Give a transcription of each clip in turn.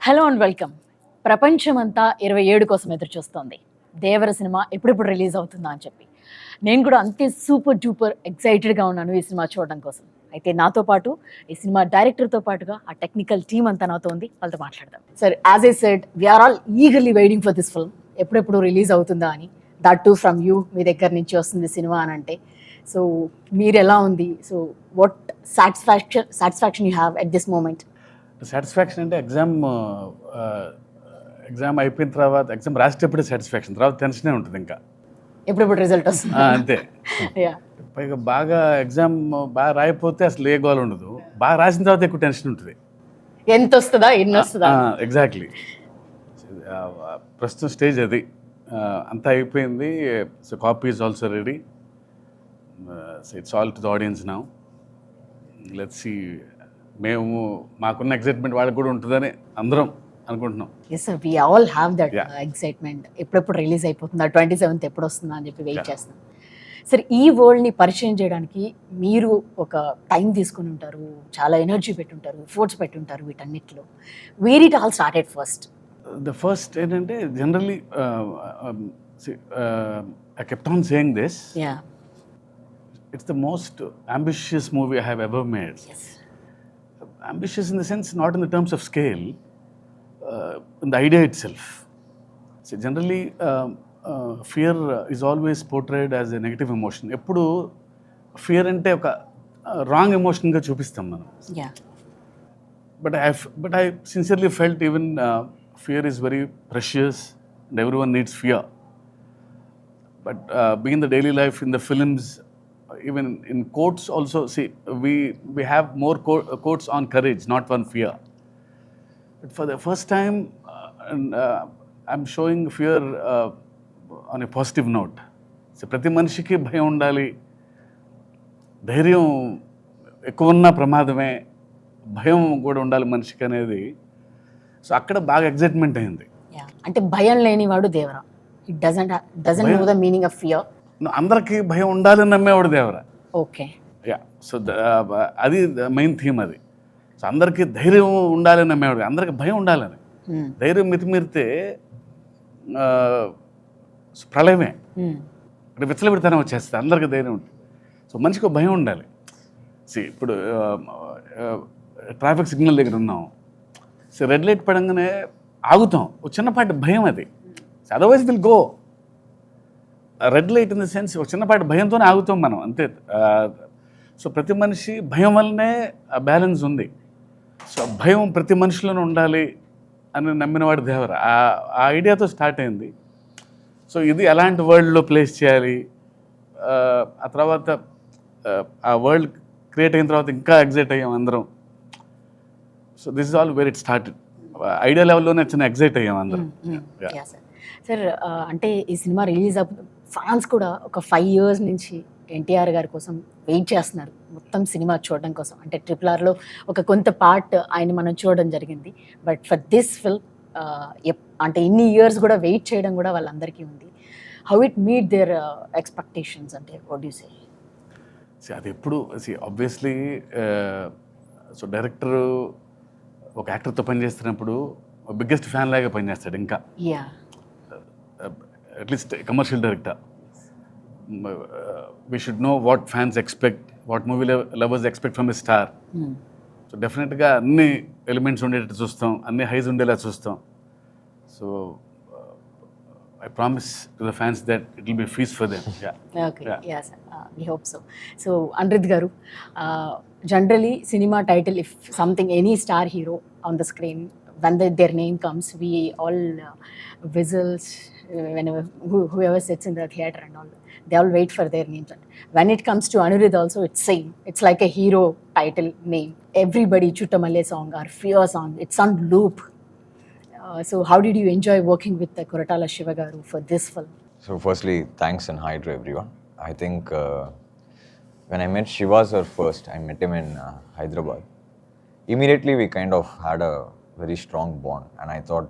Hello and welcome. ప్రపంచమంతా 27 కోసం ఎదురు చూస్తోంది. దేవర సినిమా ఎప్పుడెప్పుడు రిలీజ్ అవుతుందా అని చెప్పి. నేను కూడా అంతే సూపర్ డూపర్ ఎక్సైటెడ్గా ఉన్నాను ఈ సినిమా చూడడం కోసం. అయితే నాతో పాటు ఈ సినిమా డైరెక్టర్తో పాటుగా ఆ టెక్నికల్ టీమ్ అంతా నాతో ఉంది. వాళ్ళతో మాట్లాడదాం. Sir, as I said, we're all eagerly waiting for this film. ఎప్పుడెప్పుడు రిలీజ్ అవుతుందా అని. దట్ టు ఫ్రమ్ యూ, మీ దగ్గర నుంచి వస్తుంది సినిమా అని అంటే. సో మీరు ఎలా ఉంది? So what satisfaction you have at this moment? Satisfaction అంటే ఎగ్జామ్ అయిపోయిన తర్వాత ఎగ్జామ్ రాసేటప్పుడే సాటిస్ఫాక్షన్, తర్వాత టెన్షనే ఉంటుంది ఇంకా ఎప్పుడెప్పుడు రిజల్ట్ వస్తుంది. అంతే. పైగా బాగా ఎగ్జామ్ బాగా రాయిపోతే అసలు ఏ గోల్ ఉండదు, బాగా రాసిన తర్వాత ఎక్కువ టెన్షన్ ఉంటుంది. ఎంత వస్తుందా, ఎన్ని వస్తుందా? ఎగ్జాక్ట్లీ. ప్రస్తుతం స్టేజ్ అది. అంతా అయిపోయింది. So copy is also ready. It's all to the audience now. Let's see. మేము మాకున్న ఎక్సైట్మెంట్ వాళ్ళకి కూడా ఉంటుందని అందరం అనుకుంటున్నాం. Yes sir, we all have that excitement. ఎప్పుడెప్పుడు రిలీజ్ అయిపోతుందా, 27th ఎప్పుడు వస్తుందా అని చెప్పి వెయిట్ చేస్తున్నాం. సార్, ఈ వరల్డ్ని పరిచయం చేయడానికి మీరు ఒక టైం తీసుకుని ఉంటారు, చాలా ఎనర్జీ పెట్టుంటారు, ఎఫర్ట్స్ పెట్టుంటారు వీటన్నిటిలో. Where it all started first? The first ఏంటంటే generally I kept on saying this, it's the most ambitious movie I have ever made. Ambitious in the sense, not in the terms of scale, in the idea itself. So generally, fear is always portrayed as a negative emotion. Eppudu fear ante oka wrong emotion ga chupistam manam. Yeah. But I sincerely felt even fear is very precious and everyone needs fear. But being in the daily life, in the films, even in quotes also, see, we have more quotes on courage, not on fear. But for the first time, I'm showing fear on a positive note. So ప్రతి మనిషికి భయం ఉండాలి, ధైర్యం ఎక్కువ ఉన్న ప్రమాదమే, భయం కూడా ఉండాలి మనిషికి అనేది. సో అక్కడ బాగా ఎగ్జైట్మెంట్ అయింది. అంటే భయం లేనివాడు Devara. It doesn't know the meaning of fear. అందరికీ భయం ఉండాలని నమ్మేవాడు దేవరా. ఓకే. సో అది మెయిన్ థీమ్ అది. సో అందరికీ ధైర్యం ఉండాలని నమ్మేవాడు, అందరికీ భయం ఉండాలని. ధైర్యం మితిమీరితే ప్రళయమే, విచ్చలవిడితనం వచ్చేస్తుంది. అందరికీ ధైర్యం ఉంటుంది. సో మనిషికి భయం ఉండాలి. ఇప్పుడు ట్రాఫిక్ సిగ్నల్ దగ్గర ఉన్నాం, సో రెడ్ లైట్ పడంగానే ఆగుతాం, ఒక చిన్నపాటి భయం అది. Otherwise will go. Red light in the sense ఒక చిన్నపాటి భయంతోనే ఆగుతాం మనం, అంతే. సో ప్రతి మనిషి భయం వల్లనే బ్యాలెన్స్ ఉంది. సో భయం ప్రతి మనిషిలోనే ఉండాలి అని నమ్మినవాడు దేవర. ఆ ఐడియాతో స్టార్ట్ అయింది. సో ఇది ఎలాంటి వరల్డ్లో ప్లేస్ చేయాలి, ఆ తర్వాత ఆ వరల్డ్ క్రియేట్ అయిన తర్వాత ఇంకా ఎగ్జైట్ అయ్యాం అందరం. So this is all where it started. Idea లెవెల్లోనే చిన్న ఎగ్జైట్ అయ్యాం అందరం. సార్, అంటే ఈ సినిమా రిలీజ్ ఫ్యాన్స్ కూడా ఒక 5 years నుంచి ఎన్టీఆర్ గారి కోసం వెయిట్ చేస్తున్నారు, మొత్తం సినిమా చూడడం కోసం. అంటే RRRలో ఒక కొంత పార్ట్ ఆయన మనం చూడడం జరిగింది. బట్ ఫర్ దిస్ ఫిల్మ్ అంటే ఇన్ని ఇయర్స్ కూడా వెయిట్ చేయడం కూడా వాళ్ళందరికీ ఉంది. How it meet there expectations? అంటే వాట్ యు సే? అది ఎప్పుడు ఆబ్వియస్లీ, సో డైరెక్టర్ ఒక యాక్టర్తో పనిచేస్తున్నప్పుడు బిగ్గెస్ట్ ఫ్యాన్ లాగా పనిచేస్తాడు. ఇంకా at least commercial director, we should know what fans expect, what movie lovers expect from a star. So డెఫినెట్గా అన్ని ఎలిమెంట్స్ ఉండేటట్టు చూస్తాం, అన్ని హైస్ ఉండేలా చూస్తాం. So I promise to the fans that it will be a feast for them. Okay. Yes, we hope so. So Anirudh garu, generally cinema title, if something, any star hero on the screen, when their name comes, we all whistles whenever whoever sits in the theater and all, they all wait for their names. When it comes to Anirudh also, it's same. It's like a hero title name. Everybody Chuttamalle song or Fear song, it's on loop. So how did you enjoy working with Koratala Shiva garu for this film? So firstly, thanks and hi to everyone. I think when I met Shiva sir first, I met him in Hyderabad. Immediately we kind of had a very strong bond, and I thought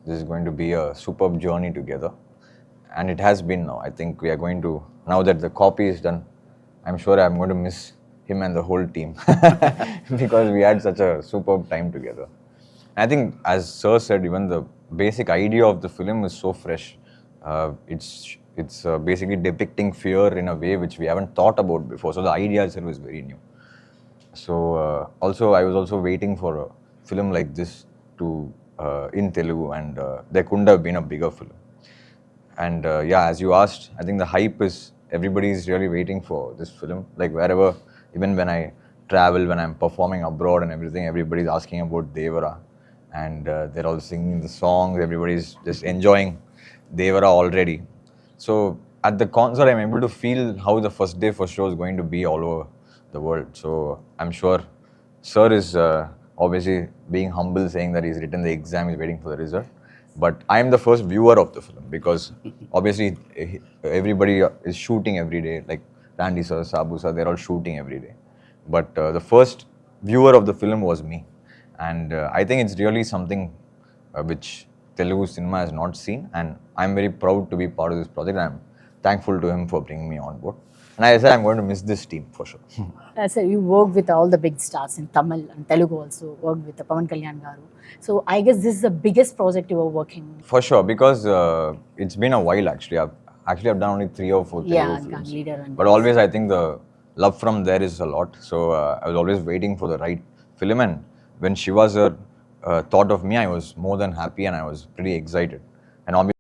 this is going to be a superb journey together, and it has been now. I think we are going to, now that the copy is done, I'm sure I'm going to miss him and the whole team because we had such a superb time together. I think, as Sir said, even the basic idea of the film is so fresh. It's basically depicting fear in a way which we haven't thought about before. So the idea itself is very new. So also, I was also waiting for a film like this to in Telugu, and there couldn't have been a bigger film. And yeah, as you asked, I think the hype is, everybody is really waiting for this film. Like wherever, even when I travel, when I'm performing abroad and everything, everybody's asking about Devara, and they're all singing the songs. Everybody's just enjoying Devara already. So at the concert, I'm able to feel how the first day for show is going to be all over the world. So I'm sure Sir is obviously being humble, saying that he's written the exam, he's waiting for the result. But I am the first viewer of the film, because obviously everybody is shooting every day. Like Randy sir, Sabu sir, they're all shooting every day. But the first viewer of the film was me. And I think it's really something which Telugu cinema has not seen. And I'm very proud to be part of this project. I'm thankful to him for bringing me on board. And I said I'm going to miss this team for sure. So you work with all the big stars in Tamil and Telugu also, worked with Pavan Kalyan garu. So I guess this is the biggest project you are working. For sure, because it's been a while actually. I've done only 3 or 4 Yeah, Telugu Gang films. Leader and But always I think the love from there is a lot. So I was always waiting for the right film, and when Shiva sir thought of me, I was more than happy and I was pretty excited. And obviously